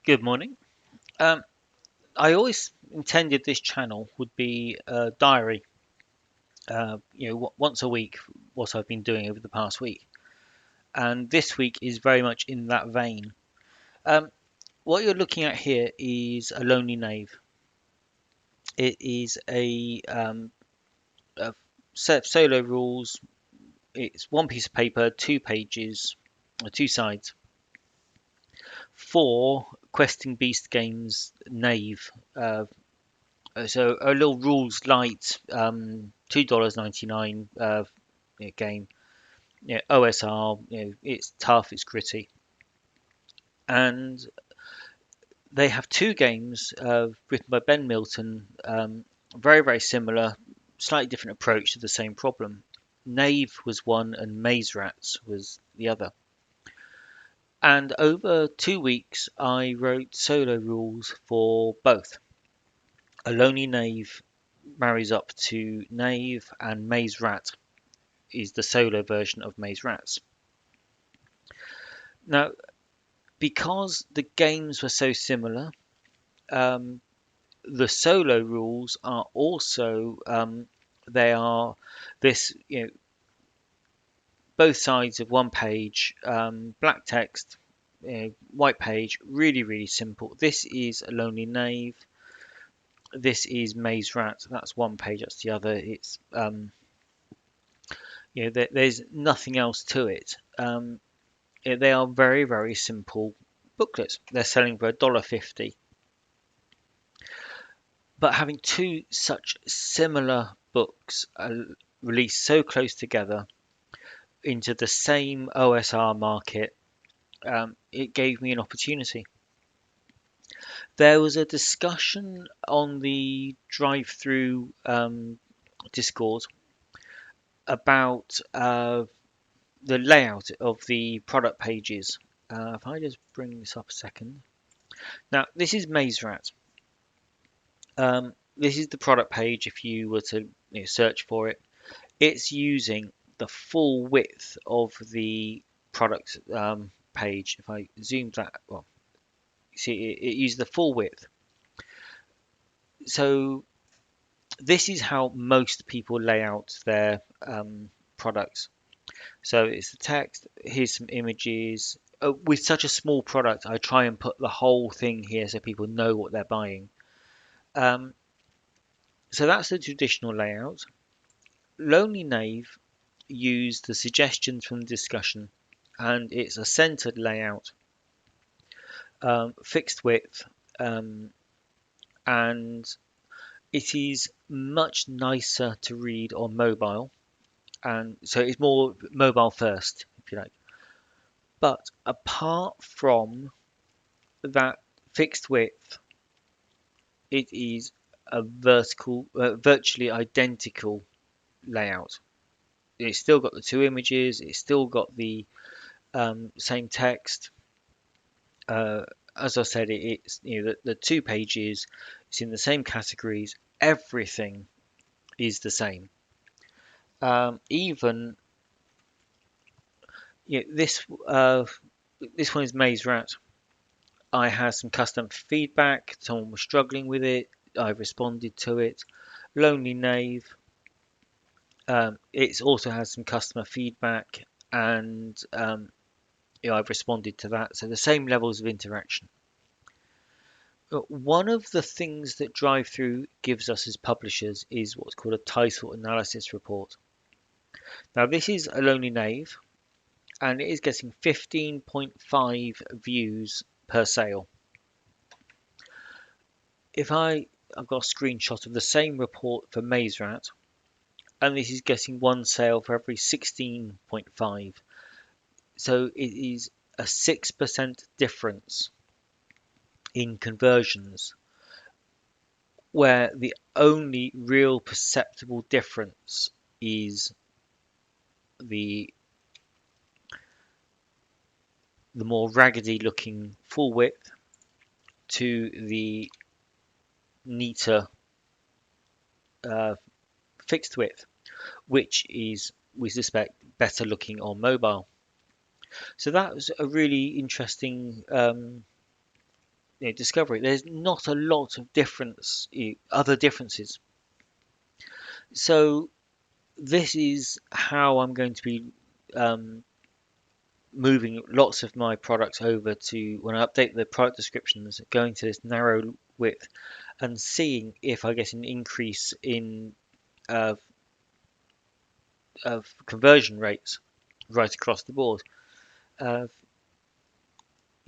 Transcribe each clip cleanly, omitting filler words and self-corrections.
Good morning. Um, I always intended this channel would be a diary, once a week, what I've been doing over the past week. And this week is very much in that vein. Um, what you're looking at here is a lonely knave. It is a set of solo rules. It's one piece of paper, 2 pages, or 2 sides for Questing Beast Games Knave. So a little rules light, $2.99 game. Yeah, OSR. It's tough, it's gritty, and they have two games written by Ben Milton. Very very similar, slightly different approach to the same problem. Knave was one, and Maze Rats was the other. And over 2 weeks, I wrote solo rules for both. A Lonely Knave marries up to Knave, and Maze Rat is the solo version of Maze Rats. Now, because the games were so similar, um, the solo rules are also they are this both sides of one page, black text, white page, really really simple. This is a Lonely Knave. This is Maze Rat. That's one page. That's the other. It's there's nothing else to it. They are very, very simple booklets. They're selling for $1.50. But having two such similar books released so close together into the same OSR market, it gave me an opportunity. There was a discussion on the drive-through Discord about the layout of the product pages. If I just bring this up a second. Now, this is Maze Rat. This is the product page. If you were to search for it, it's using the full width of the product page. If I zoom that, well, see, it uses the full width. So this is how most people lay out their products. So it's the text. Here's some images. With such a small product, I try and put the whole thing here so people know what they're buying. Um, so that's the traditional layout. Lonely Knave used the suggestions from the discussion, and it's a centered layout, fixed width, and it is much nicer to read on mobile, and so it's more mobile first, if you like. But apart from that fixed width, it is a virtually identical layout. It's still got the two images. It's still got the same text. As I said, it's the 2 pages. It's in the same categories. Everything is the same. Even this one is Maze Rat. I had some custom feedback. Someone was struggling with it. I responded to it. Lonely Knave. It also has some customer feedback, and I've responded to that. So the same levels of interaction. One of the things that drive-through gives us as publishers is what's called a title analysis report. Now this is a Lonely Knave, and it is getting 15.5 views per sale. I've got a screenshot of the same report for Maze Rat, and this is getting one sale for every 16.5. So it is a 6% difference in conversions, where the only real perceptible difference is the more raggedy looking full width to the neater fixed width, which is, we suspect, better looking on mobile. So that was a really interesting discovery. There's not a lot of other differences. So this is how I'm going to be um, moving lots of my products over to, when I update the product descriptions, going to this narrow width and seeing if I get an increase in uh, of conversion rates right across the board. Uh,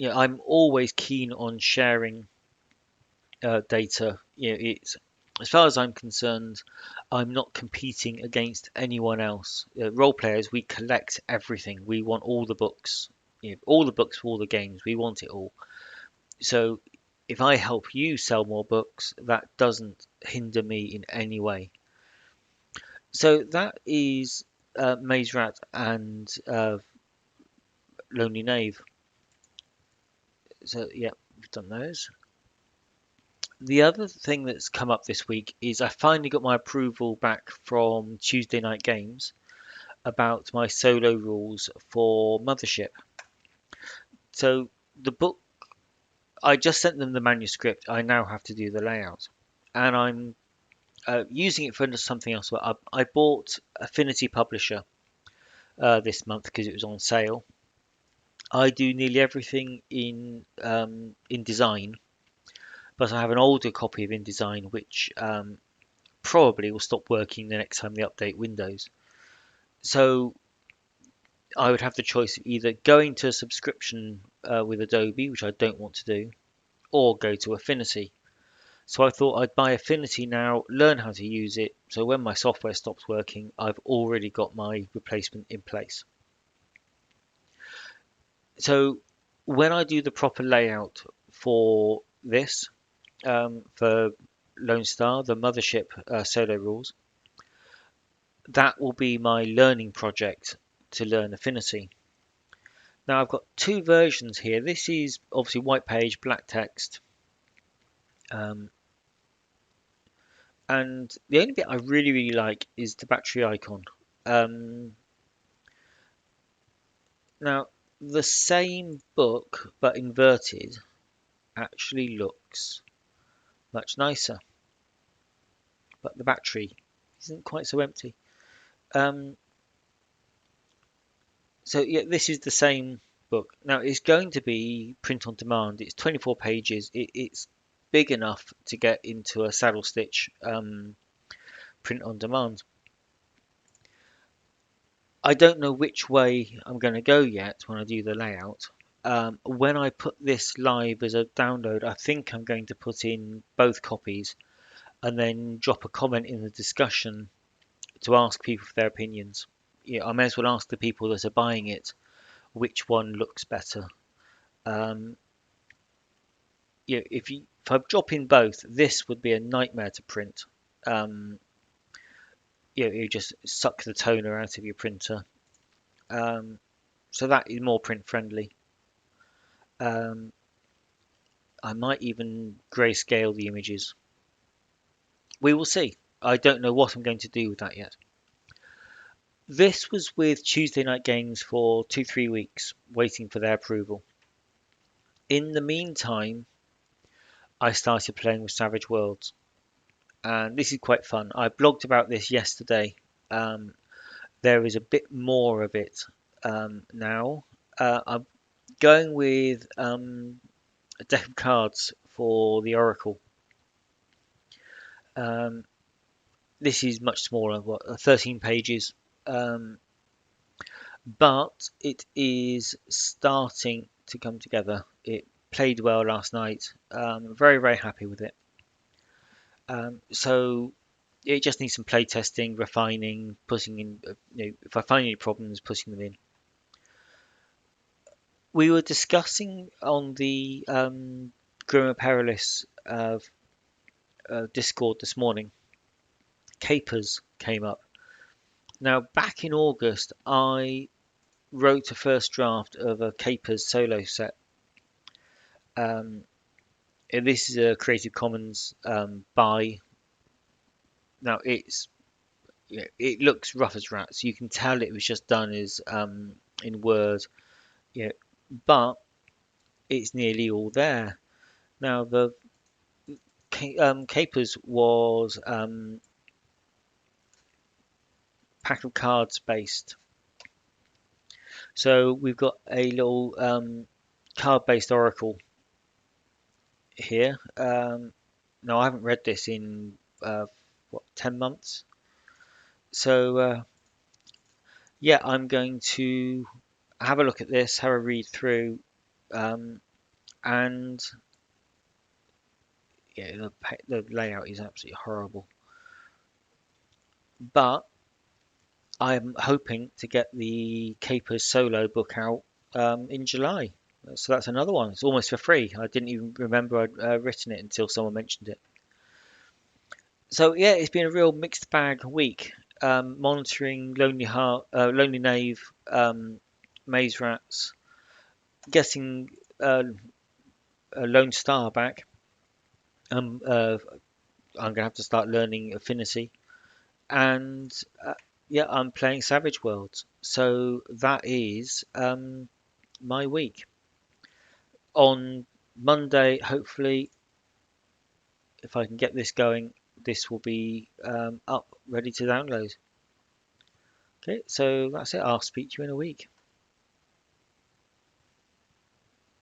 I'm always keen on sharing data. It's, as far as I'm concerned, I'm not competing against anyone else. Role players, we collect everything. We want all the books, all the books for all the games. We want it all. So if I help you sell more books, that doesn't hinder me in any way. So that is Maze Rat and Lonely Knave. So yeah, we've done those. The other thing that's come up this week is I finally got my approval back from Tuesday Night Games about my solo rules for Mothership. So the book, I just sent them the manuscript. I now have to do the layout, and I'm using it for something else. I bought Affinity Publisher this month because it was on sale. I do nearly everything in InDesign, but I have an older copy of InDesign which probably will stop working the next time they update Windows. So I would have the choice of either going to a subscription with Adobe, which I don't want to do, or go to Affinity. So I thought I'd buy Affinity now, learn how to use it, so when my software stops working, I've already got my replacement in place. So when I do the proper layout for this, for Lone Star, the Mothership solo rules, that will be my learning project to learn Affinity. Now I've got two versions here. This is obviously white page, black text. Um, and the only bit I really, really like is the battery icon. Um, Now, the same book, but inverted, actually looks much nicer, but the battery isn't quite so empty. Um, so yeah, this is the same book. Now it's going to be print on demand. It's 24 pages. It's big enough to get into a saddle stitch print on demand. I don't know which way I'm going to go yet when I do the layout. When I put this live as a download, I think I'm going to put in both copies and then drop a comment in the discussion to ask people for their opinions. Yeah, I may as well ask the people that are buying it which one looks better. Um, yeah, if I drop in both, this would be a nightmare to print. Um, you just suck the toner out of your printer. Um, so that is more print friendly. Um, I might even grayscale the images. We will see. I don't know what I'm going to do with that yet. This was with Tuesday Night Games for 2-3 weeks, waiting for their approval. In the meantime, I started playing with Savage Worlds, and this is quite fun. I blogged about this yesterday. Um, there is a bit more of it now. I'm going with a deck of cards for the Oracle. Um, this is much smaller, 13 pages, um, but it is starting to come together. It played well last night. Very, very happy with it. So it just needs some play testing, refining, putting in, if I find any problems, putting them in. We were discussing on the Grim Perilous Discord this morning. Capers came up. Now, back in August, I wrote a first draft of a Capers solo set. Um, this is a Creative Commons buy. Now, it looks rough as rats. You can tell it was just done as in Word, yeah, but it's nearly all there. Now the Capers was pack of cards based. So we've got a little card based oracle here. No, I haven't read this in what 10 months. So yeah, I'm going to have a look at this, have a read through, um, and yeah, the layout is absolutely horrible. But I'm hoping to get the Capers solo book out in July. So that's another one. It's almost for free. I didn't even remember I'd written it until someone mentioned it. So yeah, it's been a real mixed bag week. Monitoring Lonely Heart, Lonely Knave, Maze Rats, getting a Lone Star back. I'm gonna have to start learning Affinity, and yeah, I'm playing Savage Worlds. So that is my week. On Monday, hopefully, if I can get this going, this will be up, ready to download. Okay, so that's it. I'll speak to you in a week.